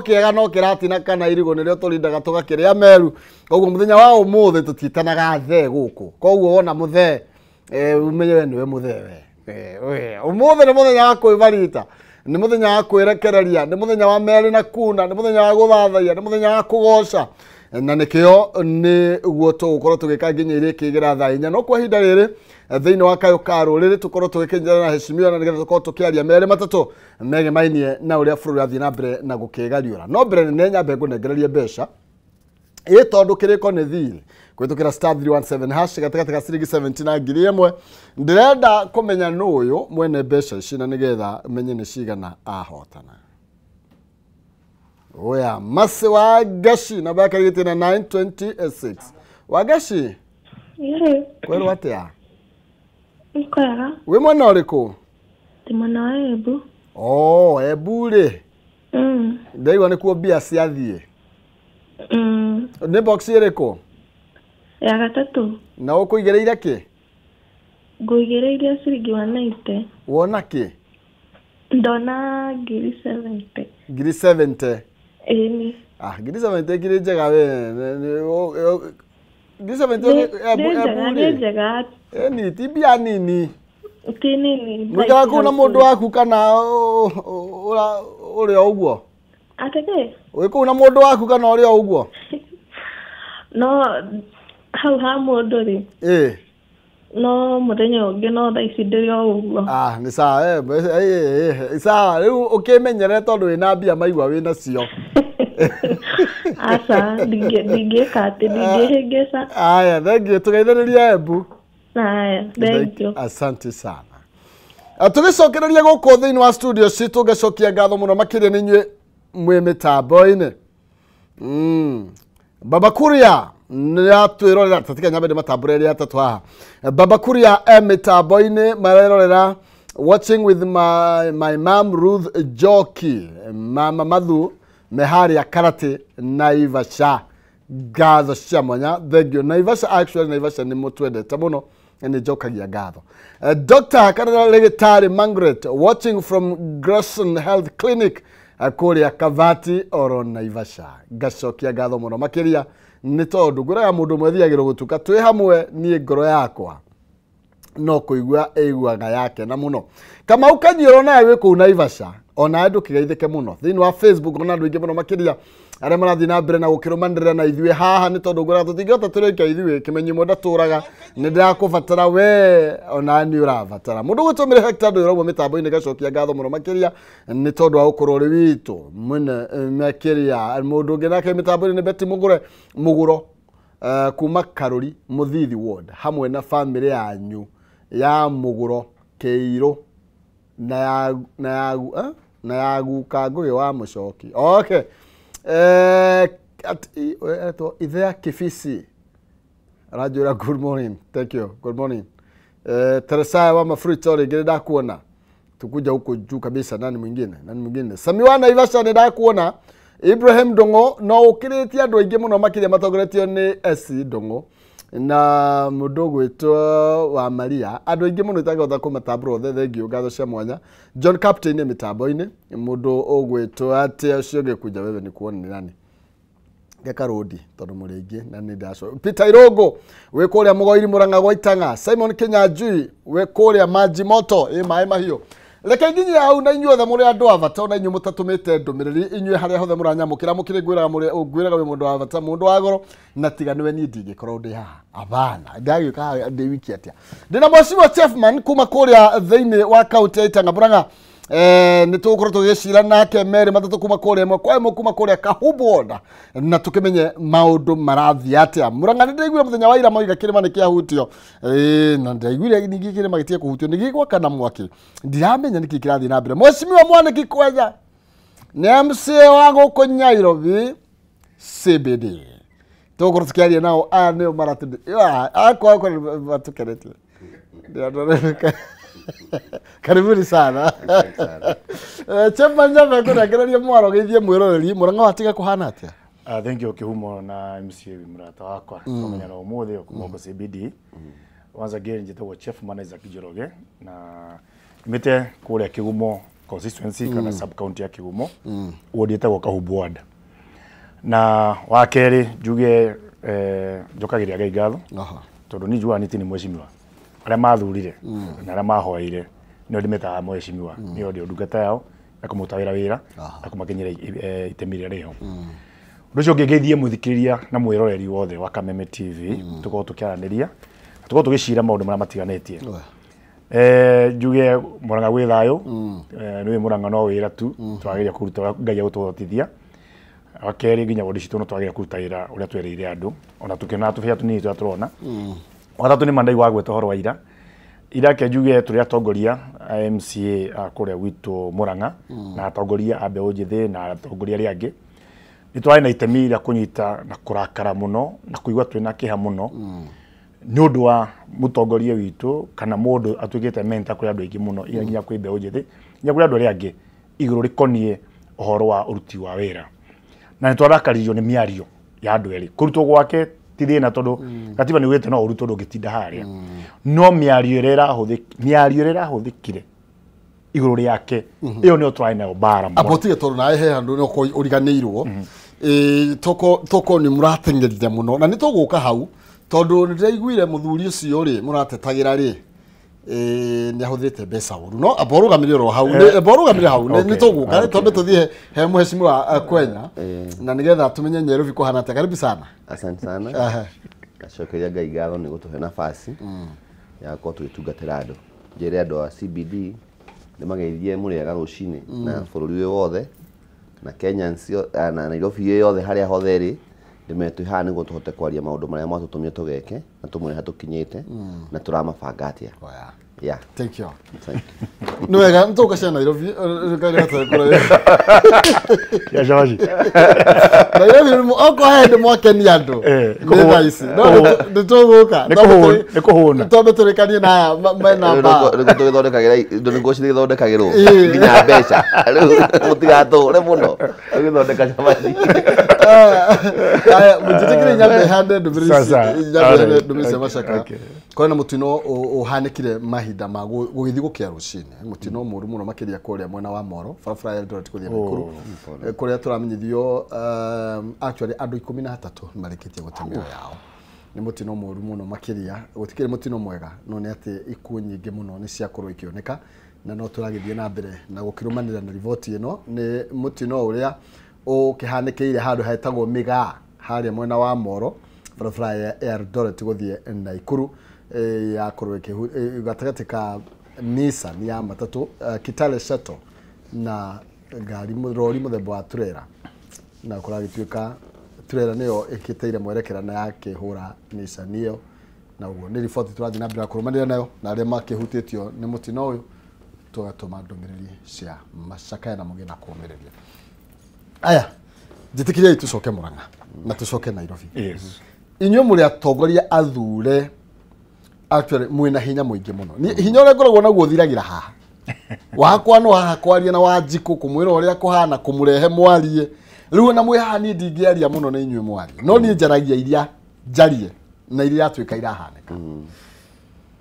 kiega no kiratina kana irigo nirio turindaga tugakiria meru koguo muthenya wa umuthi tutitanaga the guku koguo ona muthe umenye we niwe muthe we umuthi ni muthenya wa kwibarita ni muthenya wa kwirekereria ni muthenya wa meri na kuna ni muthenya wa guthathaia ni muthenya wa kugoca na nikio ni guo tugukorwo tugika nginya iri kigira thaa inya no kwa hinda riri thiini wa kayo karo riri tukorwo tugikinjana na heshimiwa na nigetha tukorwo tukiaria meri matatu mege mainie na uria bũrũri athii na mbere na gukigariura no mbere nĩ nyambe ngunengererie mbeca tondu kiriko ni thiri kwitukira star 317 hash gatagati ka ciringi 70 na ngiri imwe ndirenda kumenya nuyu mwene mbeca ici na nigetha menye ni cigana ahotana. Oya Masi wa Gashi na baka gite na 926 wa Gashi kweli watia Nkwega we mwana uriku ti mwana wa Ebu Ebu ri ndaiwa ni kuo bia ciathie ni box iriku ya gatatu na ukuigereire ki nguigereire ciringi 190 wona ki ndona ngiri 70 ngiri 70 ni ngiri 70 ngiri njega we ngiri 70 ni tibia nini nini mwika kuna mundu waku kana uri oguo ateke we kuna mundu waku kana uri oguo no hau ha mundu ri no muthenya ungi no tha ici ndiri oguo ni sawa sawa riu ukimenyere tondu wina mbia maigua wina cio asa ndingika ati ndingihingisa thank you tugeithaniria Ebu thank you asante sana tugicokereria guku thiini wa studio citu ngacokia ngatho muno makiria ni nyue mwe mitambo-ini Baba Kuria niatwirorera tatika nyambe matambureri atatu haha Baba Kuria mitambo-ini marerorera watching with my mom Ruth Joki mama Madhu Meharia Karate Naivasha ngatho cia mwanya thank you Naivasha actually Naivasha ni mutwendete muno ni jokagia ngatho Dr. Karara Legitari Margaret watching from Grayson Health Clinic kuria Kavati oro Naivasha ngacokia ngatho muno makiria ni tondu nguraga mundu mwethiagirwo gutuka twi hamwe ni ngoro yakwa no kuigua eiguaga yake na muno kama ukanyiro nawe wi ku Naivasha ona andu kigeithike muno thiini wa Facebook ona andu ingi muno makiria aria marathi na mbere na gukirumanirira na ithue haha ni tondu ngora tutingihota turika ithue kimenyi mwe turaga ni ndirakubatara we ona ni urabatara mundu gutumire hector ndu uragwo mitambo-ini gacokia ngatho muno makiria ni tondu wa ukorwo ri witu mwene makiria mundu ungi nake mitambo-ini ni Betty Muguro kuma Karuri Muthithi ward hamwe na family yanyu ya Muguro Keiro na ya guka ngugi wa mucoki okay Ithea Kifisi Rajura good morning thank you good morning Teresa wa Mafruto ringi ndakuona tukuja huko juu kabisa nani mwingine Samiwa Naivasha ni ndakuona Ibrahim Dongo no ukiritie andu aingi muno makiria matongoretio ni SC Dongo na mudogo wetu wa Maria andu aingi muno itangihota kumatambura othe thengio ngatho cia mwanya John Captain ni mitambo-ini mundu ogwetwo ati ucio ngikuja wewe ni kuona ni nani geka rodi tondu muri aingi na ni ndaco Peter Irogo we kuria Mugoiri Muranga gwa Itanga Simon Kinyanjui we kuria Maji Moto mai mahio reke nginya au na inyuothe muri andu avata ona inyu mutatumite ndumiriri inyue haria hothe muranyamukira mukire gwiraga we mundu avata mundu wa goro na tiga niwe ni ndingikorwo ndi haha abana ndagiuka ndi wiki atia ndina mwasimu Chefman kuma kuria thiini wa county ya Itanga Muranga ni tukorwo tugicira nake meri matatu kuma kuria mwe kwa kuma kuria Kahuboda na tukimenye maundu marathi atia Muranga ndigwira muthenya wa ira moiga kirima ni kiahutio na ndigwira ningi kirima gitie kuhutio nigikwa kana mwaki ndiramenya niki kirathi na mbere mwasimu wa mwaniki kweja ni MC wa guku Nairobi CBD tukorwo tukiaria nao ni maratu akwa batukerete karibuni sana Chema Nyama kuna kiraria mwaro geithie mwiroreri Muranga watiga kuhana atia thank you kihumo na MC murata wakwa kumenya na umuthi kumoko CBD once again njitagwo Chef Manager Kijoroge na imite kuria kigumo constituency kana sub county ya Kigumo wodite gwa Kahumbu ward na wa keri njuge njokagiria Ngai ngatho tondu ni njua niti ni mweshimiwa aria mathurire na aria mahoire ni ndimetaga mweshimiwa ni ndio ndungata yao na kumutawira wira na kumakinyira itemi ria riho rucio ngegeithie muthikiriria na mwiroreri wothe wa Kameme TV tuko tukiaraniria tuko tugicira maundu maria matiganetie njuge Murang'a gwi thayo ni Murang'a no wira tu twagiria kuruta Ngai gututithia wakeri nginya wodi citu no twagiria kuruta wira uria twereire andu ona tukina tubia tunini turona watatu ni mandai wa gweta horo wa ira ke njuge turi atongoria MCA akuria gwitu Murang'a na atongoria a mbeu njithi na atongoria ri angi ni twari na itemi ria kunyita na kurakara muno na kuigwa twina kiha muno ni undu wa mutongoria witu kana mundu atwikite mentor kuri andu aingi muno nginya kwi mbeu njithi nginya kuri andu ri angi iguru rikonie uhoro wa uruti wa wira na ni twarakaririo ni miario ya andu eri kurutwo gwake ti thina tondu katiba ni wite no urutwo ndugitinda haria no miario rera huthikire iguru riake iyo ni otwaine na bara mo abotige tondu na he handu no uriganirwo toko ni muratengerire muno na ni tuguka hau tondu ndiraiguire muthuri ucio ri muratetagira ri ni ahuthite mbeca uru no aborugamire ro hau aborugamire hau ni tuguka tondu tuthie he muheshimiwa Kwenya na nigetha tumenye Nairobi kuhana ta karibu sana. Asante sana nashokeria Ngai ngatho ni gutuhe nafasi ya ko tugitungatira andu njire andu a CBD ni mageithie muriega rucini na bururi we wothe na Kenya na Nairobi yothe haria hothe ri ndimetu ha nigo tuhote kwaria maundu maria mwatutumie tugeke na tumure hatukinyite na turamabanga atia. Yeah. Thank you. No wega ntoka sana Nairobi ngagata kura. Ya jawaji. Nairobi oko hende mwakeni andu. Nega isi. No nitogoka. Niko hona. Tobe turekanie na mena ba. Niko tugithondekagira ndo ngo cithi thondekagirwo. Nginya mbeca. Mutigato re muno. Tugithondeka jawaji. Aya mujitikire nyambe hande ndubirisi. Nyambe ndubirisi mashaka. Kwana mutino uhanikire mahinda ma gugithi gukia rucini mutino muru muno makiria kuria mwena wa Moro barabara ya Eldoret kuthia Nakuru kuria turamenyithio actually andu 13 marikitie gutembea yao ni mutino muru muno makiria gutikire mutino mwega no ni ati ikuo nyingi muno ni cia kurwo ikioneka na no turagithie na mbere na gukirumanira na rivoti ino ni mutino uria ukihanikeire handu hetagwo Migaa haria mwena wa Moro barabara ya Eldoret guthia Nakuru ya kurwe gatagati ka Nissan ya matatu Kitale Shuttle na gari rori muthemba wa trailer na kuragituika trailer niyo ikiteire mwerekera na yake hura Nissan iyo na ugo ni report turathi na mbira kurumanira nayo na aria makihutitio ni mutino uyu tugatuma ndumiriri cia macaka na mugina kuumiriria aya jitikiria tucoke Murang'a na tucoke Nairobi. Yes. Inyo muri atongoria athure actually mwina hinya muingi muno ni hinya ure ngoragwo naguo thiragira haha wakwa no haha kwaria na Wanjiku kumwira uria kuhana kumurehe mwarie riu na mwi haha ni ndingiaria muno na inywe mwarie no ni njaragia iria njarie na iria atwika irahaneka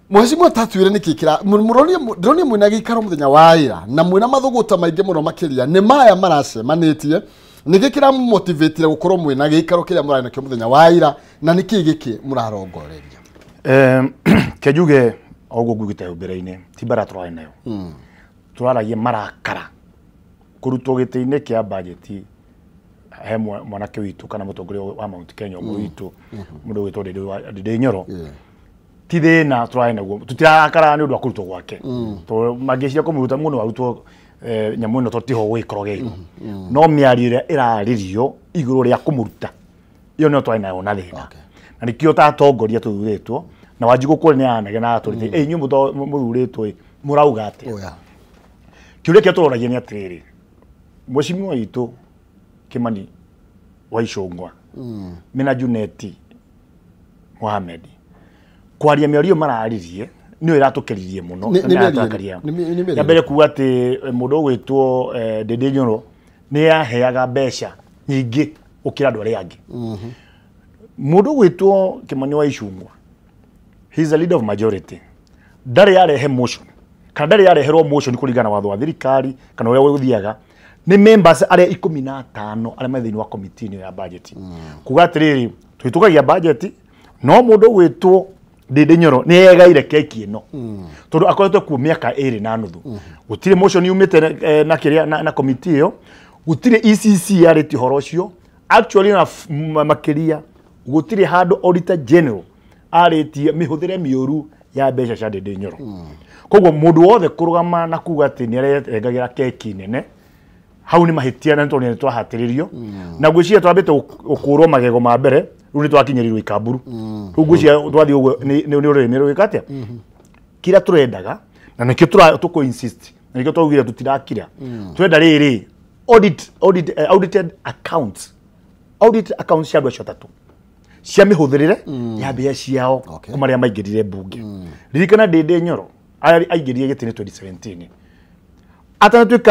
mweshimwe tatwire nikikira muronie mwina gikaro muthenya wa ira na mwina mathuguta maingi muno makiria ni maya maracemanitie nigikira motivatire gukorwo mwina gikaro kiria murari nakyo muthenya wa ira na niki giki murarongoreria kejuge ogo gugite ubere-ini tibara twae nayo turaragie marakara kurutwo gite-ini kia budget he mwanake witu kana mutongoria wa Mount Kenya witu mundu witwo Ndindi Nyoro ti thina twae naguo tutirakara ni undu wa kurutwo gwake to magiciria kumuruta muno warutwo nyamu ino totiho gwikorogeirwo no miario iria iraririo iguru ria kumuruta iyo no twae nayo na thina na nikio tatongoria tuthuritwo na Wanjiku kuri ni anage na aturite inyu muthuritwo murauga ati kiuria kia turoragia ni atiriri mweshimiwa witu Kimani wa Icung'wa mina Juneti Mohamed kwaria miario mararirie niyo iratukeririe muno na atakaria ya mbere kuwa ati mundu gwitwo Ndindi Nyoro ni yaheaga mbeca nyingi ukira andu aria angi mundu gwitwo Kimani wa Icung'wa he is a leader of majority ndari yarehe motion Kandari yareherwo motion kuringana watho wa thirikari kana uria guthiaga ni members aria 15 aria mathini wa committee ya budget kuga atiriri twitukagia budget no mundu gwitwo Ndindi Nyoro ni yegaire keki ino tondu akoretwe ku miaka 2 na nuthu gutire motion yumite na kiria na committee yo gutire ECC yariti horo cio actually na makiria gutire handu auditor general aritie mihuthire miuru ya mbeca cia Ndindi Nyoro koguo mundu wothe kurugama na kuga ati ni arengagira keki nene hau ni mahitia na tondu ni twahatiririo na gwiciria twambite ukurwo magego ma mbere riu ni twakinyirirwo Ikamburu riu gwiciria twathi uguo ni urimi rwikatia kira turendaga na nikio tuko insist na nikio twaugira tutirakira turenda riri audited accounts cia andu acio tatu cia mihuthirire ya mbia ciao kumaria maingirire bunge ririkana Ndindi Nyoro aingirire gitini 2017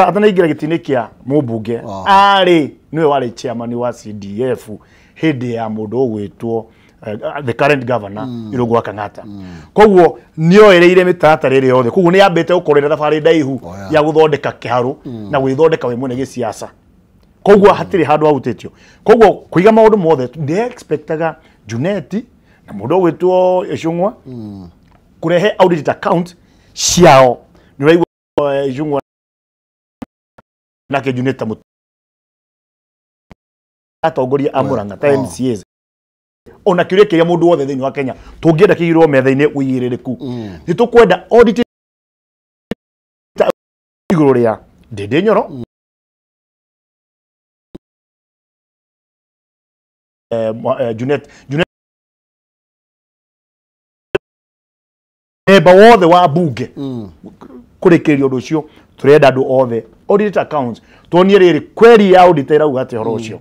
atanaingira gitini kia mubunge ari niwe wari chairman wa CDF hindi ya mundu gwitwo the current governor Irungu wa Kang'ata koguo nioereire mitatara iri yothe koguo ni yambite ukorera thabari ndaihu ya guthondeka kiharu na gwithondeka we mwene gisiasa koguo hatiri handu autitio koguo kuiga maundu mothe ndi expectaga Junet na mundu gwitwo Icung'wa kurehe audit account ciao ni raigwa Icung'wa na ke Junet atongoria amuranga ta MCAs ona kiuria kiria mundu wothe thiini wa Kenya tungienda kigirwo metha-ini uigiririku ni tukwenda audit iguru ria Ndindi Nyoro Junet eba wothe wa bunge kurikiria undu ucio turenda andu othe audit accounts tuonie riri query ya auditor irauga ati horo ucio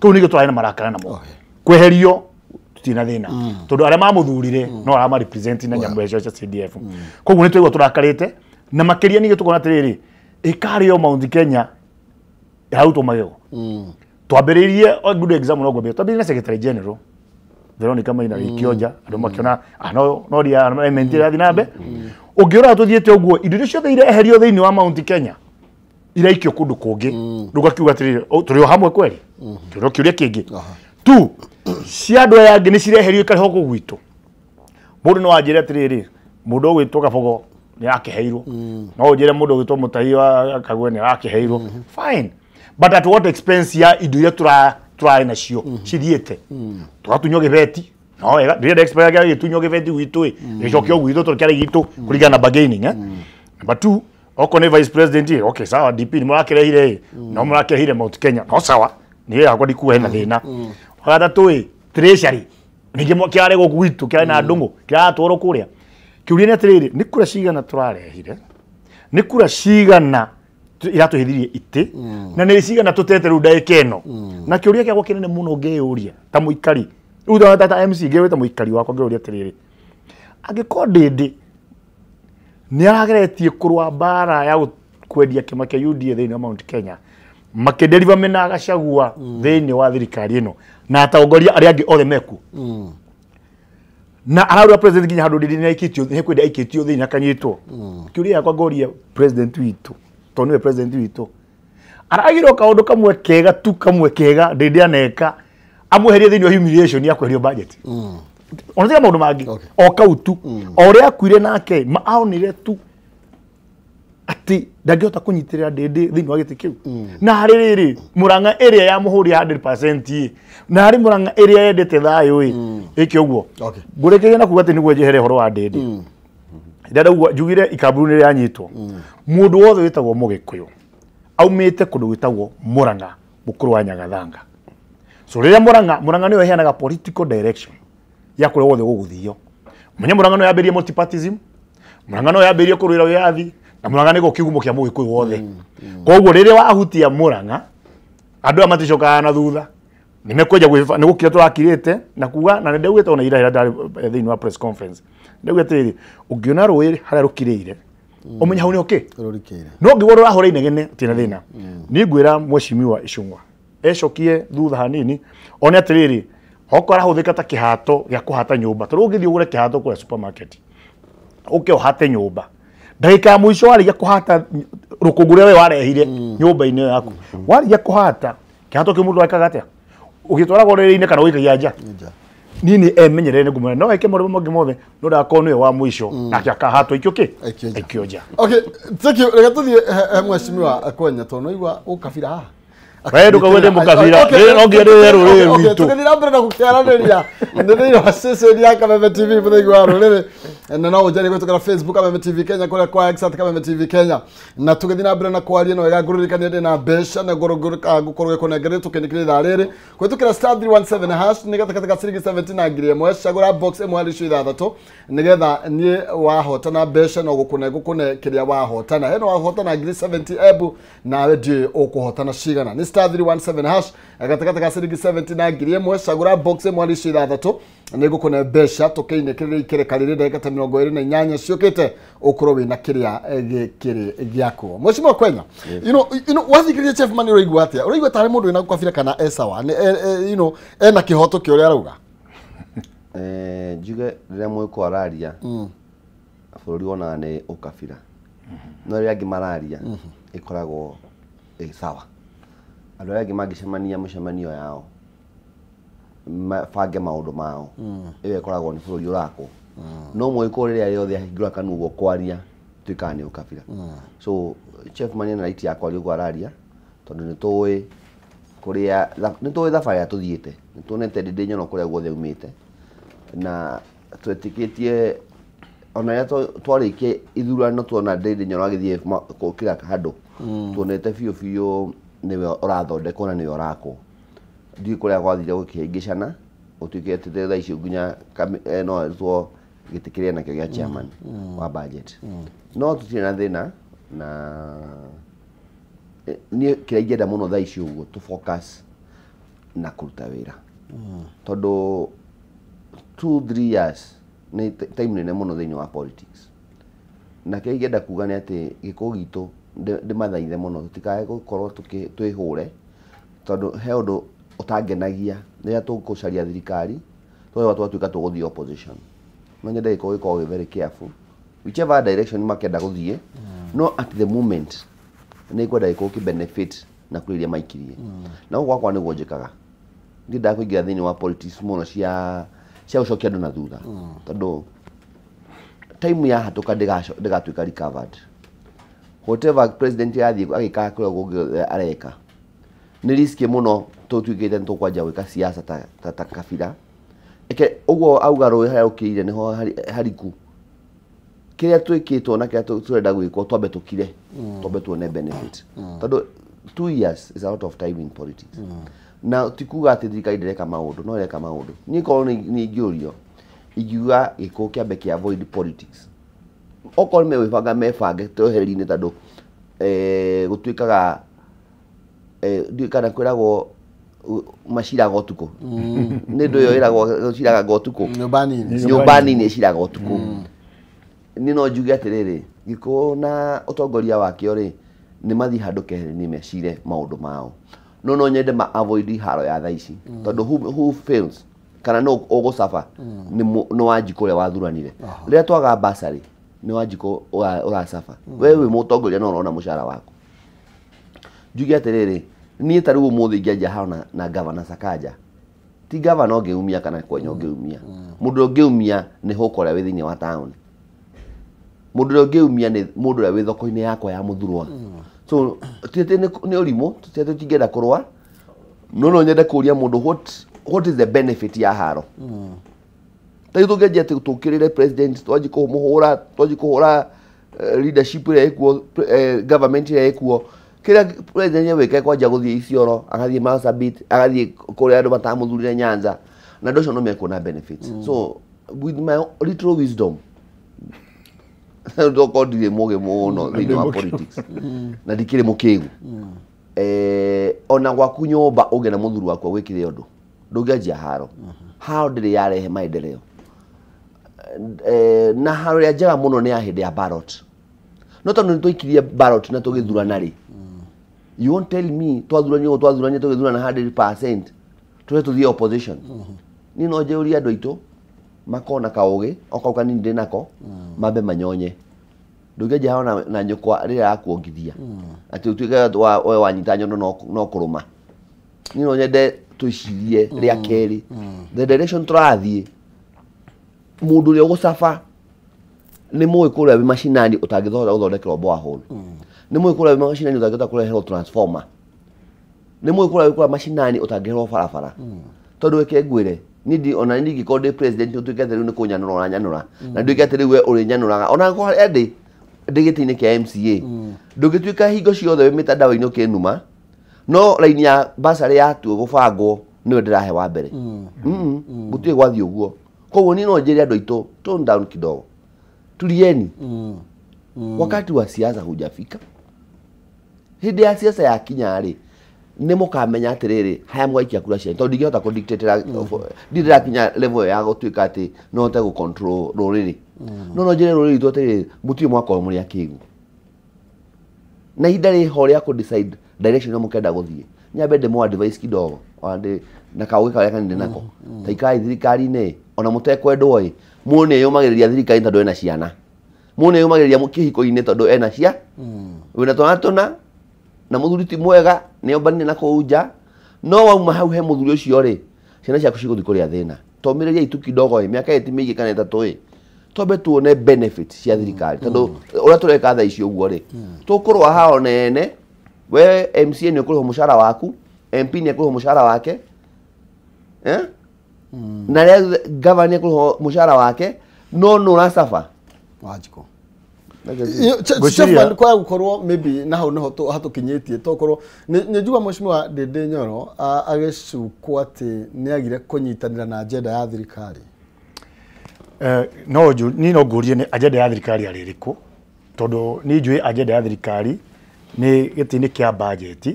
tu nigio twarena marakara namo kweherio tutina thina tondu aria mamuthurire no ara ma represent na nyambo ecio cia CDF koguo ni twigwo turakarite na makiria nigio tukona atiriri ikario Mount Kenya hauto magego twambiririe good exam no gwambia twambiririe na secretary general Veronica Maina Ikionja andu makiona no ria mentira thinabe ungiora tuthiete uguo indo ciothe ireherio thiini wa Mount Kenya iraikio kundu kungi ndugakiuga atiriri turi hamwe kweli turi kiuria kingi tu ciandu yangi ni cireherio kariho kugwitu mundu no anjire atiriri mundu gwitwo Kabogo ni akiheirwo no njire mundu gwitwo Mutai wa Kagwe ni akiheirwo fine but at what expense ya indo iria turari nacio cithiete tugatunywo gibeti no ega ndire expect ya gitunywo gibeti gwitu gicokio gwitu turikari gitu kuringana na bargaining number 2 oko ni vice president okay sawa DP ni murakirehire no murakirehire Mount Kenya no sawa ni yakwa ndikuwa hena thina hata toi treasury ningi kiare gwitu kiare na ndungu kiara tworo kuria kiuria ni atiriri ni kura cigana turarehire ni kura cigana iratuhithirie ite na ni cigana tutete ru ndaikeno na kiuria kiagwa kinene muno ngeuria ta muikari utha ta MC ngewita muikari wakwa ngeuria atiriri angiko Ndindi ni arageretie kurwa bara ya kwendia kima kia UDA thiini wa Mount Kenya makideriva mena Gachagua thiini wa thirikari ino na atongoria aria angi othe meku na araura president ginya handu Ndindi ni aikitio ni kwenda aikitio thiini akanyitwo kiuria yakwa ngoria president witu toniwe president witu aragirwo kaundu kamwe kega tu kamwe kega Ndindi aneka amweherie thiini wa humiliation ya kweherio budget onathiga maundu mangi o kautu o ria akuire nake maaonire tu ati ndangihota kunyitirira Ndindi thiini wa giti kiu na haririri Murang'a area ya muhuri 100% na hari Murang'a area yendete thayo iki uguo ngurekeria na kuga ati niguo jehere horo wa Ndindi ndenda uguo njugire Ikamburu ni yanyitwo mundu wothe witagwo Mugikuyu aumite kundu witagwo Murang'a mukuru wa Nyagathanga so riria Murang'a niwe heanaga political direction ya kure wothe guguthio menye Murang'a no yambirie multipartyism Murang'a no yambirie kurwira wiathi na Murang'a niko kigumo kia Mugikuyu wothe koguo riria wahutia Murang'a andu amaticokaga na thutha nimekweja ni gukira turakirite na kuga na ndegwete ona ira thiini wa press conference ndegwete iri ungiona rwiri haria rukirire umenya hau ni okay no ngigoro rahore inegene tina thina ni ngwira mweshimiwa Icung'wa ecokie thutha hanini one atiriri okora huthika ta kihato gya kuhata nyumba turu ngithii ugure kihato kwa supermarket uke uhate nyumba ndagika mwisho warigia kuhata rukungure we warehire nyumba-ini yaku warigia kuhata kihato ki mundu akaga atia ugitwara gorere-ini kana uikagia nja nini emenyerere ngumwe no eke murimo mongi mothe no ndakonwe wa mwisho nake akahatwo ikio nja. Okay, thank you. Reka tuthie mheshimiwa Kwenya tono igwa ukabira haha wewe ndukawete mukabira ongerere rurire witu tukithira mbere na gukiaraniria ndini wa session ya Kameme TV muthegi wa rurire na no ujari gwetukara Facebook Kameme TV Kenya kule kwa X Kameme TV Kenya na tukithira mbere na kwaria no wega nguririkania ndi na besha na gukorwe kunengere tukindikire thariri gwetukira *317 hash nigetha katika ciringi 17 na ngiri imwe cagura box imwe hari cio 3 nigetha nie wahotana besha no gukune kiria wahotana heno wahotana ngiri 70 ebu nawe ndi ukuhotana cigana ni *317 hash agatakata ka ciringi 70 na ngiri imwe cagura box imwe hari cio 3 nigukune besha tukiine kirire ikire karire ndagika 28 ciukite ukoro wina kiria gikiri giako mheshimiwa Kwenya you know wathikirie Chef Mani ureigwa atia ureigwa tare mundu wina gukabira kana esawa ena kihoto ki uria arauga njuge riria mwiko araria bururi wona ni ukabira no riria ngimararia ikoragwo sawa andu aria ngimangicemania mucemanio yao fange maundu mao iyo ikoragwo ni bururi urako no mwiko riria riothe ahingura kanugo kwaria twikane ukabira so Chef Mani na right yakwa ri gwararia tondu ni tuwi kuria ni tuwi thabari atuthiite ni tuonete ndinyo no kuria guothe umite na twetikitie ona ya twarikie ithurano tuona ndinyo ragithie kira handu tuonete biu niwe urathondeka na niwe urako ndi kuria gwathire gukihingicana utukete tha icio ngunya no tuo gitikiria na kio chairman wa budget no tutire na thina na ni kiraigenda muno tha icio uguo tu focus na kuruta wira tondu 2-3 years ni time nene muno thiini wa politics na kiraigenda kuga ni ati giko gitu ndi mathaithe muno tutikae gukorwo twihure tondu he undu utangenagia riria tugucaria thirikari twa twatuika tuguthie opposition no nyende iko very careful whichever direction makenda guthie no at the moment ni kwenda iko ki benefit na kuriria maikirie na gwakwa ni gwonjekaga ndi ndakuingira thiini wa politics muno cia ucokia andu na thutha tondu time ya hatuka ndigatuika recovered whatever president yathie agika kuria gungi areka ni risk muno tutuikite tukwanja gwika siasa ta kabira eke ugo auga roi haria ukirire niho hariku kiria twikitwo na kiria turenda gwikwo twambe tukire twambe tuone benefit tondu 2 years is a lot of time in politics na tikuga ati thirikari ndireka maundu no reka maundu ni korwo ni ngiurio igiuga giko kiambe ki avoid politics okorwo mebange twehereri-ini tondu gutuikaga ndikana kwiragwo maciraga utuku ni ndu yo iragwo ciraga utuku nyumba nini ciraga utuku ni no njuge atiriri giko na utongoria wakio ri ni mathi handu kehereri-ini mecire maundu mao no nyende ma avoid haro ya thaici tondu who fails kana no ugucafa ni wanjiko ria wathuranire riria twaga basari ni wanjiko uracafa wewe mutongoria no urona mushara wako njuge atiriri ni taru umuthi ngianja hana na governor Sakaja ti governor ongeumia kana Kwenya ongeumia mundu ongeumia ni hukora we thiini wa town mundu ongeumia ni mundu ria we thoko-ini yakwa ya muthurwa so tete ni urimo tete tingenda kurwa no nyende kuria mundu what is the benefit ya haro taitu ngeje tukirire president twaji kuhura leadership ria ikuo government ria ikuo kira president yeweke kwanja guthie Isiolo agathie Marsabit agathie kuria andu matamuthurire Nyanza na ndoco no mekona benefits so with my little wisdom ndoko ndire muge muno thiini wa politics na ndikire mukigu ona gwaku nyumba uge na muthuru wakwa wikire undu ndungeanjia haro haro ndiri yarehe maendeleo na haro ya njega muno ni ya hindi ya ballot no tondu ni twikirie ballot na tugithurana ri you won't tell me twathuranie tugithurana 100% tule tuthie opposition ni no njeuria andu aitu makona kaugi okauka ni ndi nako mambe manyonye ndũngĩenja hao na nyũkwa rĩrĩa yakuongithia atĩ ũtuĩke wa wanyita nyondo no kũrũma niĩ no nyende tũicirie rĩa kerĩ the direction tũrathiĩ mũndũ ũrĩa ũgũcaba nĩ mũĩ kũrĩa macinani ũtangĩthondeka gũthondekerwo borehole nĩ mũĩ kũrĩa macinani ũtangĩthondeka kũreherwo transformer nĩ mũĩ kũrĩa macinani ũtangĩherwo barabara tondũ weke ngwĩre nindi ona nindi ngĩkorwo ndĩ president ũtuĩke atĩ rĩu nĩ kũnyanũra ũranyanũra na nduĩke atĩ rĩu we ũrĩnyanũraga ona ngorwo ndĩ gĩtĩ-inĩ kĩa MCA ndũngĩtuĩka hingo ciothe wĩ mĩtandao-inĩ ũkĩnuma no raini ya basarĩ yatuo gũbangwo nĩwe ndĩrahe wa mbere gũtirĩ gwathiĩ ũguo koguo niĩ no njĩre andũ aitũ tone down kidogo tulieni wakati wa siasa hujafika hĩndĩ ya siasa yakinya rĩ nĩ mũkamenya atĩrĩrĩ haya mwaikia kura cianyu tondũ ndingĩhota kũdictatera ndirakinya level ya gũtuĩka atĩ no hote gũcontrol rũrĩrĩ no njĩre rũrĩrĩ rwitũ atĩrĩrĩ mũtirĩ mwaka ũmwe mũrĩ akĩgu na ihinda rĩho rĩa kũdecide direction ya mũkenda gũthiĩ nyambe ndĩmũ advice kidogo na kaũgĩ karĩa kanini nako ta ikai thirikari-inĩ ona mũtekwendwo ĩ mũnĩ yũmagĩrĩria thirikari tondũ ena ciana mũnĩ yũmagĩrĩria kĩhiko-inĩ tondũ ena cia wĩna twana na mũthuri ti mwega nĩ ombanire na kũnja no wauma hau he mũthuri ũcio rĩ ciana ciaku cigũthiĩ kũrĩa thĩna tomĩrĩria itu kidogo ĩ mĩaka ĩti mĩingĩ kana ĩtatũ ĩ twambe tuone benefit cia thirikari tondũ ũrĩa tũreka thaa ici ũguo rĩ tũkũrũa hao nene we MCA nĩ ũkũrĩhwo mũcara waku MP nĩ ekũrĩhwo mũcara wake na rĩa governor nĩ ekũrĩhwo mũcara wake no ũracafa wajiko Stefan kwa gukorwo maybe na hau niho hatukinyitie tokorwo ni juga mheshimiwa Ndindi Nyoro agĩcukwo atĩ nĩ agire kũnyitanĩra na agenda ya thirikari no ngũrie nĩ agenda ya thirikari arĩ ĩrĩkũ tondũ nĩ njũĩ agenda ya thirikari nĩ gĩtĩ-inĩ kĩa budget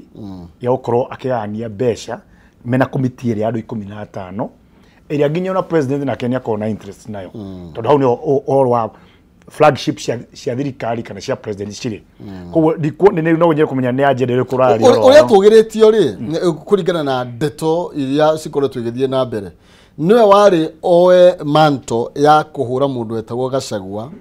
ya gũkorwo akĩgania mbeca mena committee ĩrĩa andũ 15 ĩrĩa nginya ona president nake nĩ akorwo na interest nayo tondũ hau nĩ wa flagship cia thirikari kana cia president cirĩ koguo no nyere kũmenya nĩ agenda ĩrĩkũ ũraria ũrĩa tũgĩrĩtio rĩ kũringana na ndeto iria cikoretwo igĩthiĩ na mbere niwe warĩ oe manto ya kũhũra mũndũ wetagwo Gachagua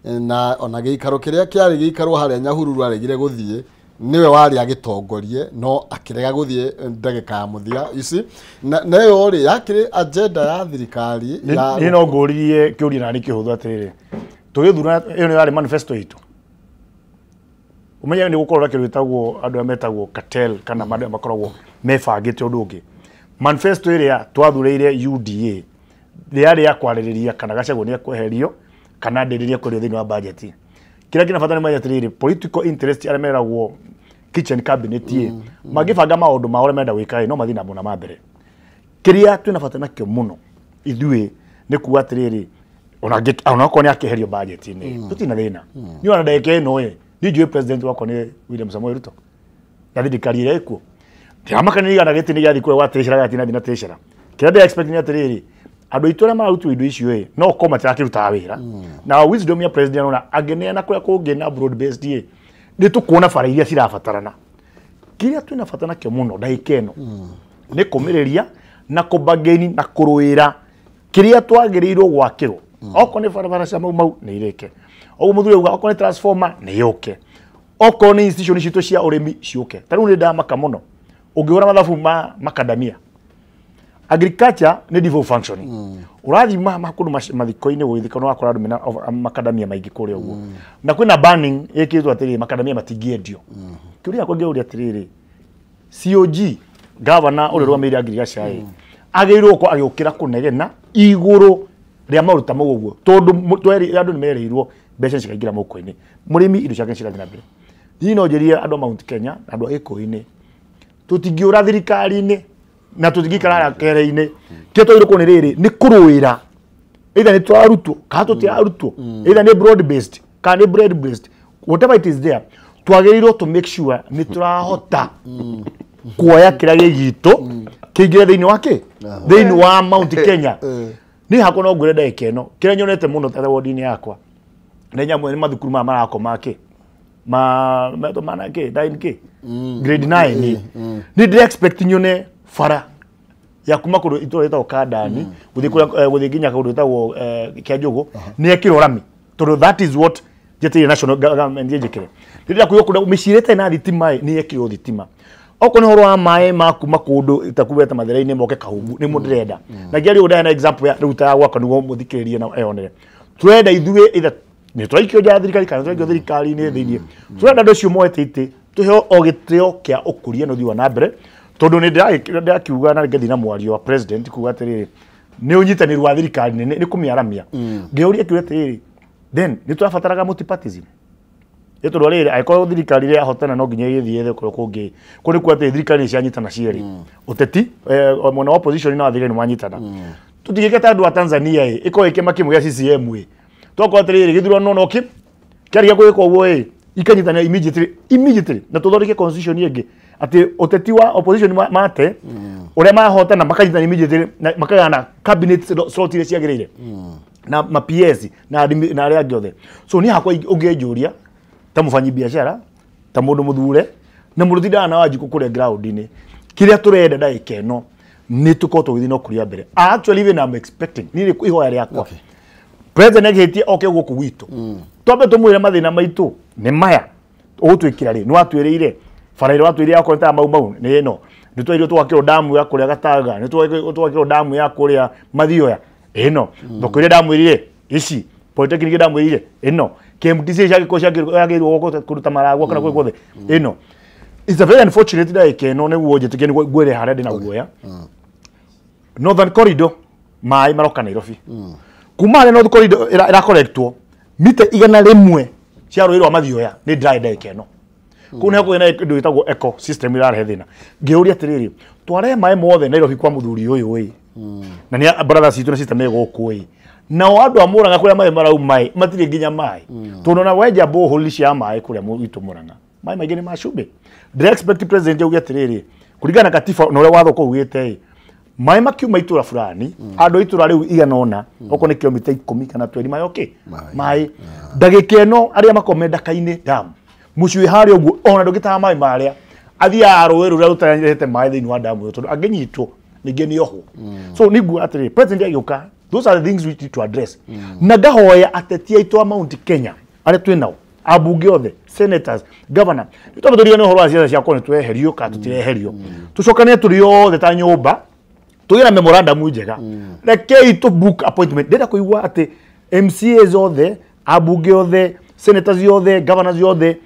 na ona gĩikaro kĩrĩa kĩarĩ gĩikaro harĩa Nyahururu aregire gũthiĩ niwe warĩ agĩtongorie no akĩrega gũthiĩ ndagĩka ya mũthia ici na yo rĩ yakĩrĩ agenda ya thirikari ya no ngũririe kĩũria na nĩ kĩhũthũ atĩrĩrĩ tũgĩthura ĩyo nĩ yarĩ manifesto itũ ũmenye nĩ gũkorwo kĩndũ gĩtagwo andũ arĩa metagwo cartel kana andũ makoragwo mebangĩte ũndũ ũngĩ manifesto ĩrĩa twathuurĩire UDA rĩarĩ ya kwarĩrĩria kana Gachagua nĩ ekweherio kana ndĩrĩria kũrĩo thĩinĩ wa budget kĩrĩa kĩna bata nĩ maigĩte rĩrĩ political interest arĩa meragwo kitchen cabinet magĩbanga maũndũ mao arĩa menda gwĩka no mathiĩ na mbere na mbere kĩrĩa twĩna bata nakĩo mũno ithuĩ nĩ kuuga atĩrĩrĩ ona okorwo nĩ akĩherio budget-inĩ tũtina thĩna nĩ ona ndagĩka ĩno ĩ ndinjũĩ president wakwa nĩ William Samoei Ruto na thirikari ĩrĩa ĩkuo ndĩramakanĩria na gĩtĩ nĩ gĩathiĩ kũrĩa gwa tĩcĩra gĩathiĩ na tĩcĩra kĩrĩa ndĩ expect nĩ atĩrĩrĩ andũ aitũ arĩa mararutwo indo icio ĩ no ũkorwo matirakĩrutaga wĩra na wisdom ya president ona angĩneana kũrĩa kũngĩ na broad based ĩ nĩ tũkuona bara iria cirabatarana kĩrĩa twĩna bata nakĩo mũno ndagĩka ĩno nĩ kũmĩrĩria na kũbagaini na kũrũĩra kĩrĩa twagĩrĩirwo gwakĩrwo okorwo nĩ barabara cia mau nĩ irĩke oguo mũthuri auga okorwo nĩ transformer nĩ yũke okorwo nĩ institution citũ cia ũrĩmi ciũke ta rĩu nĩ ndamaka mũno ũngĩhũra mathabu ma macadamia agriculture nĩ devolved functioning ũrathima makũndũ mathiko-inĩ gũgĩthika no akora andũ mena macadamia maingĩ kũrĩa ũguo na kwĩna banning ĩkĩrĩtwo atĩrĩrĩ macadamia matingĩendio kĩũria gĩakwa ngĩũria atĩrĩrĩ COG governor ũrĩa ũrũgamĩrĩire agriculture agĩrĩirwo gũkorwo agĩũkĩra kũnegena igũrũ rĩa maũruta mau ũguo tondũ andũ nĩ merĩirwo mbeca cikaingĩra mũhuko-inĩ mũrĩmi indo ciake cigathiĩ na mbere hihi no njĩrie andũ a Mount Kenya na andũ a Gĩkũyũ-inĩ tũtingĩũra thirikari-inĩ na tũtingĩikara kere-inĩ kĩrĩa twagĩrĩirwo nĩ rĩrĩ nĩ kũrũĩra either nĩ tũrarutwo kana tũtirarutwo either nĩ broad based kana nĩ bread based whatever it is there twagĩrĩirwo to make sure nĩ tũrahota kuoya kĩrĩa gĩgitũ kĩingĩre thĩinĩ wa thĩinĩ wa Mount Kenya nĩ hakwa no ngwĩre ndagĩka ĩno kĩrĩa nyonete mũno ta ward-inĩ yakwa nĩ nyamũ nĩ mathukuru maya marakoma grade 9 nĩ ndĩ expect nyone bara ya kuma kũndũ itũra rĩtagwo Kandani gũthiĩ nginya kũndũ rĩtagwo Kĩanjũgũ nĩ ekĩrwo rami tondũ that is what njete national government njekere rĩrĩa kuyo kuna mĩcirĩte na thitima nĩ yekĩrwo thitima okorwo nĩ horo wa maĩ makuma kũndũ itakubeta mathĩra-inĩ moke kahumbu nĩ mũndũ ndĩrenda na ngĩari ũndaya na example ya rĩu ta gwaka nĩguo mũthikĩrĩrie na eyonere turenda ithuĩ either nĩ twaikio nja thirikari kana twaikio thirikari-inĩ thĩinĩ turenda andũ acio moete itĩ tuheo o gĩtĩo kĩa ũkũria na ũthii wa na mbere tondũ nĩ ndĩrakiuga na ngĩthiĩ na mwario wa president kuuga atĩrĩrĩ nĩ ũnyitanĩri wa thirikari nĩ kũmĩaramia ngĩũria kiuga atĩrĩrĩ then nĩ tũrabataraga multipartism tondũ rĩrĩ angĩkorwo thirikari ĩrĩa yahotana no nginya ĩgĩthiĩ thĩ kũngĩ kũrĩ kuo atĩ thirikari cianyitana cierĩ ũteti mwena wa opposition na thirikari nĩ manyitana tũtigĩkĩte andũ a Tanzania ĩkorwo ĩkĩma kĩmwe gĩa CCM twakorwo atĩrĩrĩ gĩthurano no kĩ kĩarĩga gwĩka ũguo ikanyitana immediately na tũthondeke constitution ĩngĩ atĩ ũteti wa opposition mate ũrĩa mahotana makanyitana immediately makagana cabinet slot iria ciagĩrĩire na ma PS na arĩa angĩ othe so niĩ hakwa ũngĩnjũria ta mũfanyi biashara ta mũndũ mũthure na mũndũ tindaga na wanjikũ kũrĩa ground-inĩ kĩrĩa tũrenda ndagĩka ĩno nĩ tũkorwo tũgĩthiĩ no kũrĩa mbere actually even I'm expecting niĩ ihoya rĩakwa president agĩhĩtie oke gũkũ gwitũ twambe tũmwĩre mathĩna maitũ nĩ maya ũgũtwĩkĩra rĩ nĩ watwĩrĩire bara ĩrĩa watwĩrĩire yakwa ta mau nĩ ĩno nĩ twagĩrĩirwo twakĩrwo damu ya kũrĩa Gataga nĩ twagĩrĩirwo damu ya kũrĩa Mathioya ĩno thoko ĩrĩa ndamwĩrire ici polytechnic ndamwĩrire ĩno KMTC yagĩrĩirwo kũruta maragwa kana kũrĩ guothe ĩno it's a very unfortunate ndagĩka ĩno nĩguo njĩtĩkie nĩ ngwĩre harĩa ndĩ na guoya Northern Corridor maĩ maroka Nairobi kuma harĩa Northern Corridor ĩrakorektwo mita 100 cia rũĩ rwa Mathioya nĩ dry ndagĩka ĩno kũu nĩ kwĩna kĩndũ gĩtagwo eco system ĩrarehe thĩna ngĩũria atĩrĩrĩ tware maĩ mothe Nairobi kwa mũthuri ũyũ na nĩ brothers itũ na sister megũkũ nao andũ a Mũrang'a kũrĩa maĩ marauma matirĩ nginya maĩ tondũ na wenja borehole cia maĩ kũrĩa itũ Mũrang'a maĩ maingĩ nĩ macumbi ndĩre expect president auge atĩrĩrĩ kũringana na katiba na ũrĩa watho kũugĩte maĩ makiuma itũra fulani andũ itũra rĩu igana ũna okorwo nĩ kilomita 10 kana 20 maĩ okay maĩ ndagĩka ĩno arĩa makomenda kainĩ dam mũciĩ harĩa ũguo ona ndũgĩtaha maĩ marĩa athiaga rũĩ rũrĩa rũtarehete maĩ thĩinĩ wa damu tondũ angĩnyitwo ningĩ nĩ oho so nĩguo atĩrĩrĩ president agĩũka those are the things we need to address na ngahoya ateti aitũ a Mount Kenya arĩa twĩ nao abunge othe senators governor nĩtwambĩtũrio nĩ ũhoro wa ciaca ciakwa nĩ tweherio kana tũtireherio tũcokane tũrĩ othe ta nyũmba tũgĩe na memorandum njega rekei tũ book appointment ndĩrenda kũigua atĩ MCAs othe abunge othe senators othe governors othe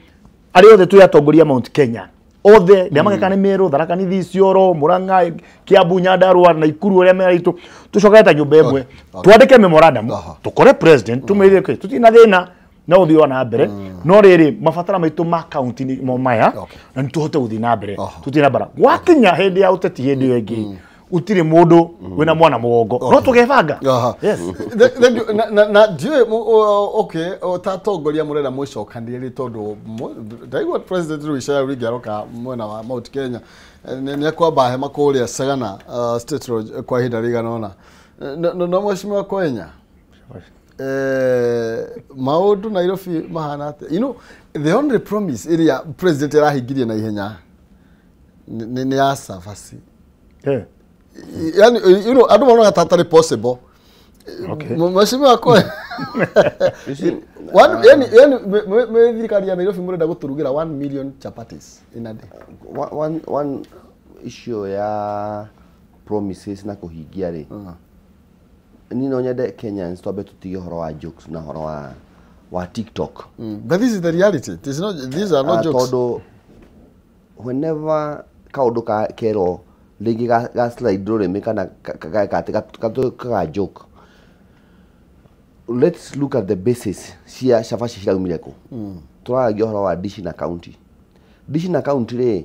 arĩa othe twĩ atongoria Mount Kenya othe nĩ magekana Meru Tharaka Nithi Isiolo Mũrang'a Kiambu Nyandarua na Ikuru ũrĩa meraitũ tũcokane ta nyũmba ĩmwe twandĩke memorandum tũkore president tũmwĩre tũtina thĩna na ũthii wa na mbere no rĩrĩ mabatara maitũ ma county mo maya na nĩ tũhote gũthiĩ na mbere tũtina bara gwakinya hĩndĩ ya ũteti hĩndĩ ĩyo ĩngĩ utire mũndũ wĩna mwana mũgongo no tũgebanga yes na ndiũĩ okay tatongoria mũrenda mũcokanĩrĩrie tondũ ndaigua president rĩu ica rĩngĩ aroka mwena wa Mount Kenya nĩ akwamba hema kũrĩa Sagana State Road kwa ihinda rĩigana ũna no mheshimiwa Kwenya maũndũ Nairobi mahana atĩa you know the only promise ĩrĩa president arahingirie na ihenya nĩ ya Savasi yani you know I don't want to totally possible okay mheshimiwa Kwenya yani thirikari ya Nairobi mũrenda gũtũrugĩra 1 million chapatis in a day one issue ya promises na kũhingia rĩ ni no nyende Kenyans twambe tutige horo wa jokes na horo wa TikTok but this is the reality these are not jokes tondũ whenever kaũndũ ka kero rĩngĩ ga slide rũrĩmĩ kana ka joke let's look at the basis cia cabaci ciraumire kũ tũraragia ũhoro wa dish na county rĩ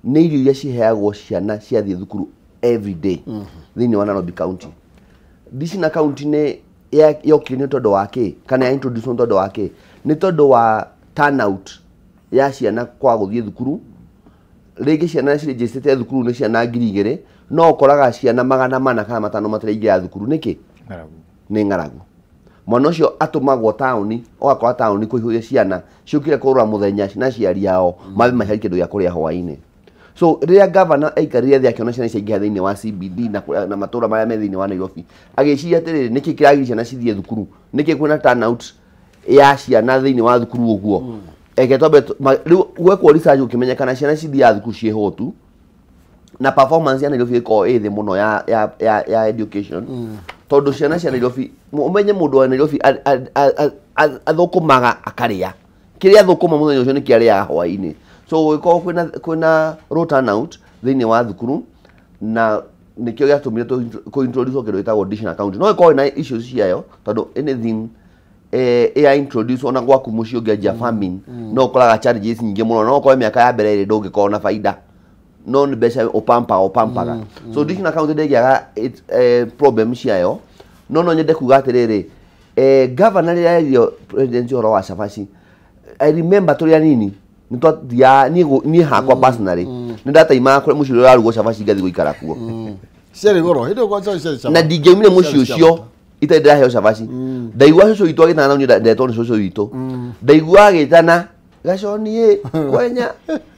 nĩ irio iria ciheagwo ciana ciathiĩ thukuru every day thĩinĩ wa Nairobi county dish na county nĩ yokire nĩ tondũ wa kĩ kana ya introduce nĩ tondũ wa kĩ nĩ tondũ wa turnout ya ciana kwa gũthiĩ thukuru rĩngĩ ciana cirĩnjĩcĩte thukuru nĩ ciana 2,000 no ũkoraga ciana 400 kana 500 matiraingĩra thukuru nĩkĩ nĩ ng'aragu mwana ũcio atũmagwo taũni ũgakora taũni kũihũria ciana ciũkire kũrũra mũthenya na ciari yao mabe mahari kĩndũ gĩa kũrĩa hwaĩ-inĩ so rĩrĩa governor aikarire thĩ akĩona ciana ciaingĩha thĩinĩ wa CBD na matũũra marĩa me thĩinĩ wa Nairobi agĩciria atĩrĩrĩ nĩkĩ kĩragirĩria ciana cithiĩ thukuru nĩkĩ kwĩna turnout ya ciana thiini wa thukuru uguo eke tobe gwekwo research ukimenyekana ciana cithia thukuru ciehotu na performance ya Nairobi iko thi muno ya education tondu ciana cia Nairobi umenye mundu wa Nairobi athukumaga akaria kiria thukuma muthenya ucio ni kiaria hwaini so wiko kwina road turnout thiini wa thukuru na nikio giatumire ko introduce kero itagwo dish account no iko na issues ciayo tondu anything ya introduce ona gwaku mucio ungeanjia farming no koraga challenges nyingi muno no ko miaka ya mbere ri ndungikona faida no ni besha opampaga so dish account ndegiaga problem ciayo no nyende kuga atiriri governor ya president oro wa Shafashi I remember turia nini nitwathia ni hakwa personally ndataima kure mucio ya rugo Shafashi ngathi guikara kuo ciari goro hindo kwa ciari na dingeumire mucio ucio itendera heo Shafashi ndaigua cucu itu agitana na ndeto ni cucu itu ndaigua agitana gaconi kwenya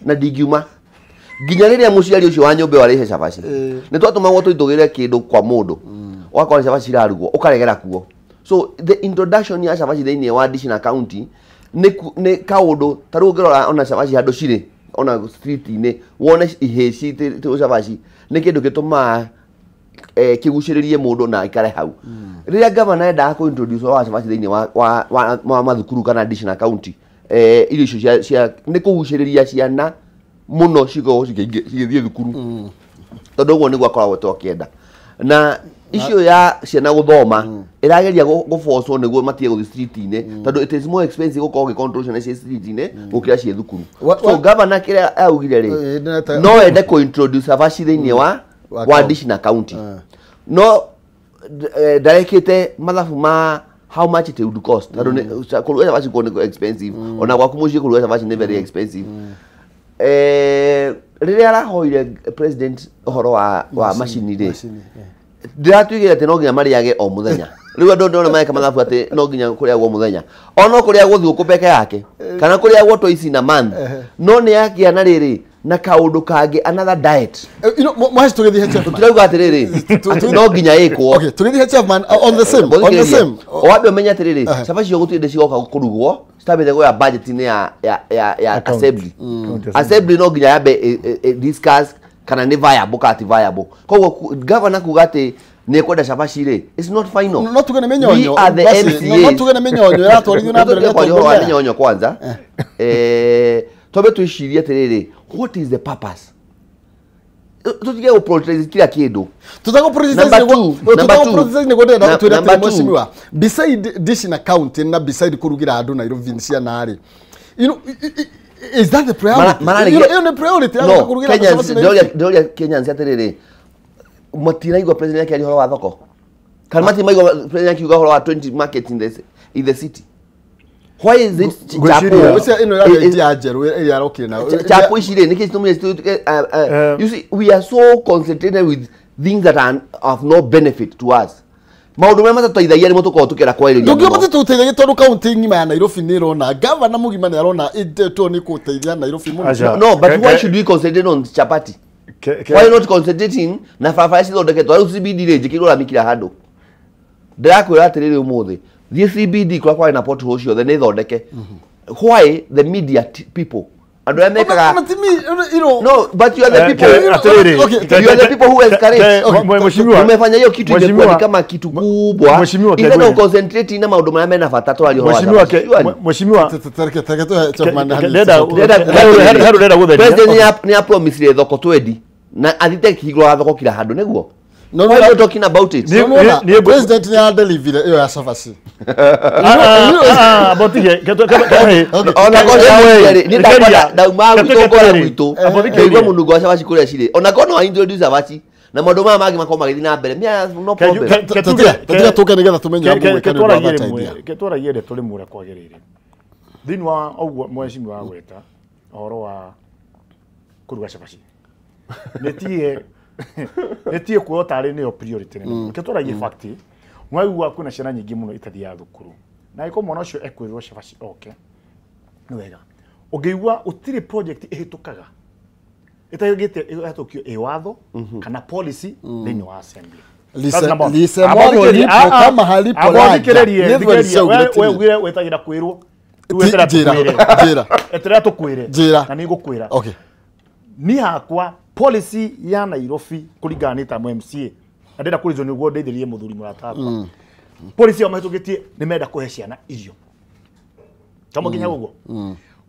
na dingiuma nginya riria muciari ucio wa nyombe warihe Shafashi ni twatumagwo tuitugire kindu kwa mundu wakora Shafashi rarugo ukaregera kuo so the introduction ya Shafashi thiini wa Dishina County ne kaundu taru ngirora ona Shafashi handu ciri ona street ni wone iheci te Shafashi ni kindu gituma kiguciririe mundu na ikare hau riria governor enda ko introduce wa Shafashi thiini wa mathukuru kana Dishina County irio icio cia ni kuguciriria ciana muno cigo cigithie thukuru tondu guo niguo akoragwo twakienda na icio ya ciana guthoma irageria guforce niguo matie guthi street ine tondu it is more expensive gukorwo control ciana cia street ine gukira cia thukuru so governor kira augire ri no ende ko introduce Shafashi thiini wa Dishina County no direcete mathabu ma how much it would cost tondu kuruga Shafashi ko expensive ona gwaku mucie kuruga Shafashi ni very expensive riria arahoire president horo wa machine ri ndiratuigire ati no nginya mariage o muthenya riu andu ndona maika mathabu ati no nginya kuria gwo muthenya ona kuria gwo thiuku peke yake kana kuria gwo toici na month no ni yakia na riri na kaundu kangi another diet mwashi tugithie chef turauga atiriri no nginya ikwo okay tugithie chef man on the same wabe umenya atiriri Shafashi gutinde cigoka kurugwo stabile go ya budget ni ya assembly no nginya yabe discuss kana ni viable kati viable koguo governor kugate ni kwenda Shafashi ri it's not final no tugene menyonyo no tugene menyonyo ya twarithio na mbere kwa menyonyo kwanza tobe tuishirie atiriri what is the purpose tutige go prioritize kila kindu tutago prioritize ni gwenda twira mheshimiwa beside Dishina County na beside kurugira andu Nairobi cia nari you know is that the priority you priority ya kurugira Doria Kenyans atiriri matina igwa president yake ali horo wa thoko kana mati maigo president yake igwa horo wa 20 market in the city why is it chapo ino ya idea jeru ya rokire na chapo ishire niki tumye you see we are so concentrated with things that are of no benefit to us maundu mema tutaithagia ni mutuko tukira kwa irio ndugio mate tuteithagia tondu county ngima ya Nairobi ni rona governor mugima ni arona ito ni kuteithia Nairobi muno no but why should we concentrate on chapati why not concentrating na farafara cio ndeketwa riu CBD range kirura mikira handu ndirakwira atiriri umuthi the CBD kwa na pothole cio the ni thondeke why the media people ando amekaga no but you are the people you are the people who escalate umefanya hiyo kitu imekuwa kama kitu kubwa even though concentrating na maundu mara mena bata to alio mheshimiwa president ni promise le thoko twendi na athite kigro thoko kila handu neguo no why you talking about it no president ni deliver yo ya Shafashi about it ona ko ni da magu to ko mwitu kwa mundu gwa Shafashi kule shile ona ko no introduce Shafashi na maundu magi makoma magithina na mbere mia no problem tutika tuke nigetha tumenya mwe ketora yede tuli mura kwagirire thini wa ogwo mheshimiwa wa gweta horo wa kuruga Shafashi netie kuo tari ni priority nene ketora ye fact mwaigua kuna ciana nyingi muno itathia thukuru na iko mwana ucio ekwirwo Shafashi okay ni wega ugeigua utiri project ihitukaga itayogite ihatokio watho kana policy thini wa assembly lisemwaro lipo kama halipo abothikirerie wewe wetagira kwirwo etera tukwire na nigukwira ni hakwa policy ya Nairobi kuringana ni ta MCA ndenda kurizo niguo ndeithirie muthuri murataba policy ya mahitugitie ni menda kuhe ciana irio kama kinya uguo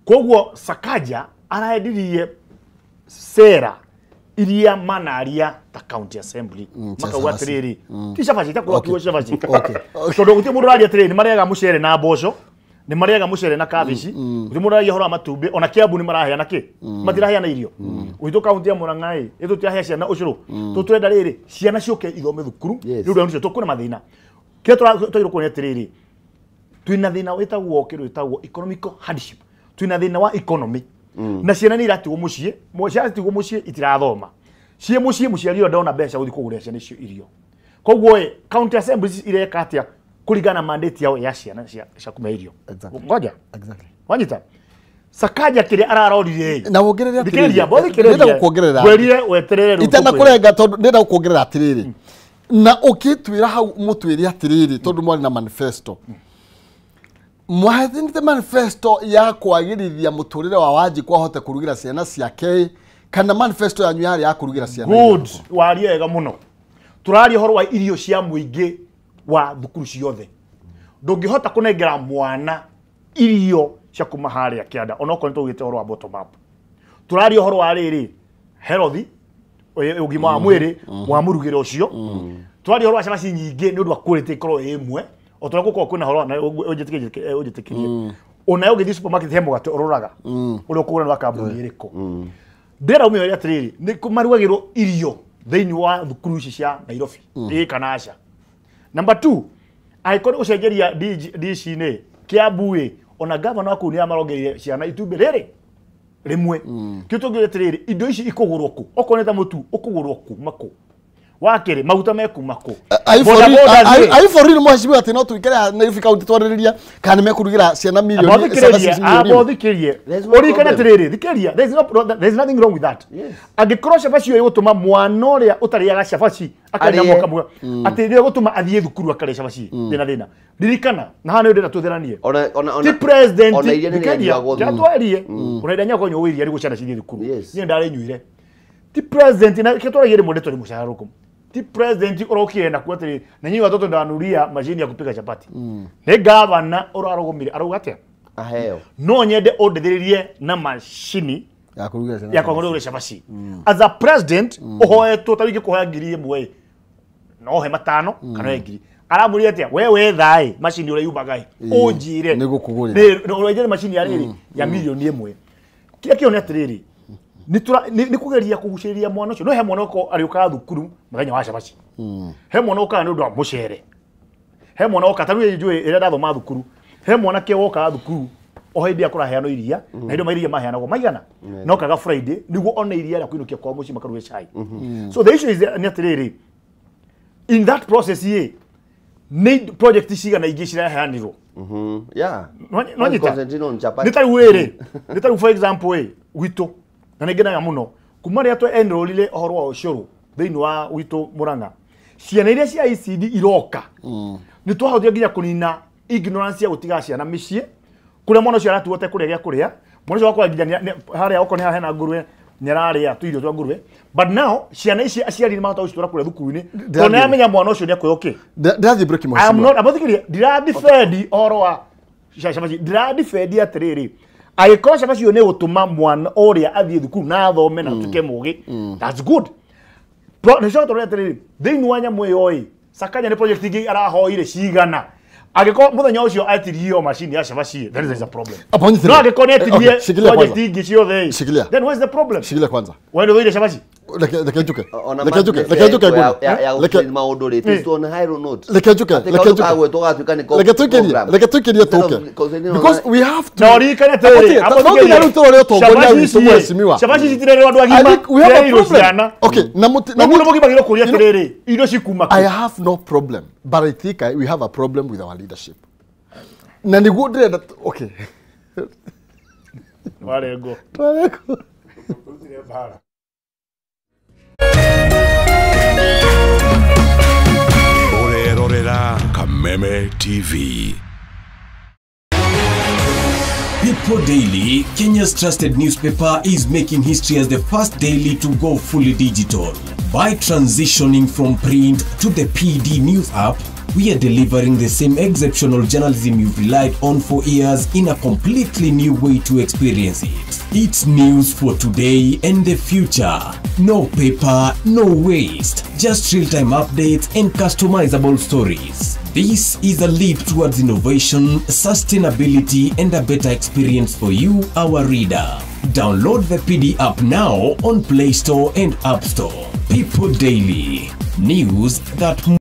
koguo Sakaja araendirie sera iria manaria ta county assembly makauga tiriri tishabaci takwa kiwo shabaci tondu gutie mundu araria tiriri ni mariaga mucere na mboco ni mariaga mucere na kabici gutie mundu araria hora matumbi ona Kiambu ni maraheana ki matiraheana irio uitu county ya Murang'a itu tiahe ciana ucuru tutwenda riri ciana cioke ithome thukuru riu ndio tukuna mathina kio twairo kuonia tiriri twina thina witagwo kiru witagwo economic hardship twina thina wa economy na ciana ni iratigwo mucie iratigwo mucie itirathoma cie mucie muciari ndona mbeca guthi kugura ciana icio irio koguo county assemblies ireka atia kuringana mandate yao ya ciana cia kuma irio ngoja wanyita Sakaja kire ararorire na wongereria tiriri ndenda kuongerera gwerie weterere itana kurenga tondu ndenda kuongerera atiriri na ukitwira hau mutwiri atiriri tondu mwari na manifesto mwahethinite manifesto ya kwagirithia muturire wa Wanjiku ahote kurugira ciana ciake kana manifesto yanyu yari ya kurugira ciana good wari ega muno turari horo wa irio cia muingi wa thukuru ciothe ndungihota kunengera mwana irio cia kuma haria kianda onoko nitugite horo wa bottom up turari horo wa riri health ugima wa mwiri wa murugire ucio turari horo wa ciana nyingi ni undu wa quality ikoro imwe otora guko kwina horo na ujitikirie ona ugithi supermarket he mugate uroraga uri ukugura na kambuni iriko ndera umwe ya tiriri ni kumarugagirwo irio theini wa thukuru ici cia Nairobi kana aca number 2 aikoni ucenjeria DC ni Kiambu ona governor waku ni amarongeire ciana itumbe riri rimwe kio tugire tiriri indo ici ikugurwo ku okoneta mutu ukugurwo ku mako wakere maguta mekumako ai for real mwashibwa ati no tuikere Nairobi county twariria kana mekurugira ciana milioni 7 abothikirie ori kana tiriri thikeria there is nothing wrong with that agikoro shabaci yo gutuma mwana uria utariaga shabaci akanya moka mwe ati rio gutuma athie thukuru akare shabaci thina ririkana na hano ndena tutheranie ti president thikeria twatwarie unaida nyako nyo wiria rigo ciana cithie thukuru ni ndare nyuire ti president na kitwaragiire mundu tori mushaharuko ti president urokienda kwatiri na nyi watoto ndanuria machine ya kupika chapati ne governor urarugumire arugatia aheo no nyende ondethiririe na machine ya kuruga chapati as a president uhoetwo tariki kuhoya ngiri imwe no he matano kana ngiri aramuri atia wewe thai machine ure yubagai unjire nigukugurira ne urejere machine ya riri ya milioni imwe kile kio ne atiriri ni kugeria kuguciriria mwana ucio no he mwana uko ariuka thukuru muthenya wa shabaci he mwana uka ni undu wa mucere he mwana uka taru njui ira ndathoma thukuru he mwana ke woka thukuru o hindi akura heano iria na indo mairia maheanagwo maigana no kaga Friday niguo ona iria ya kuinukia kwa muci makaruge chai so the issue is ni atiriri in that process ye need project cigana ingi ciraheanirwo yeah no nitaru were nitaru for example witu na ngenaga muno kuma ria twa enrolile ohoro wa ucuru theini wa witu Murang'a ciana iria cia ICD iroka ni twahothia nginya kunina ignorance ya gutiga ciana micii kuria mwana ucio aratuote kuria gya kuria mwana ucio wakora nginya haria oko ni hena ngurwe nyararia tu irio twa ngurwe but now ciana ici aciari ni mahota gucitura kuria thukuru-ini tona yamenya mwana ucio ni akoyoke ndathi break mo I am not abothikiria defend ohoro wa shabaci defend atiriri agikora shabaci yo ne gutuma mwana uria athie thukuru na athome na tuke mugi that's good ne shoto atiriri theini wa nyamu yo Sakaja ni project ingi arahoire cigana agikora muthenya ucio atirio machine ya shabaci there is a problem no agikora atirie project ingi ciothe then where's the problem shikilia kwanza wewe ndio shabaci lekejuke maundu ri tisto on high note lekejuke leketukiria tuke because we have to no rikana tere abotikiria ruto tongoria witu mwesimiwa shabaci citirere wandu agima we have a problem okay na muno mugibagiro kuria tere indo cikuma I have no problem but I think we have a problem with our leadership na niguo ndenda okay warego Umeme TV. People Daily, Kenya's trusted newspaper, is making history as the first daily to go fully digital. By transitioning from print to the PD News app, we are delivering the same exceptional journalism you've relied on for years in a completely new way to experience it. It's news for today and the future. No paper, no waste. Just real-time updates and customizable stories. This is a leap towards innovation, sustainability, and a better experience for you, our reader. Download the PD app now on Play Store and App Store. People Daily. News that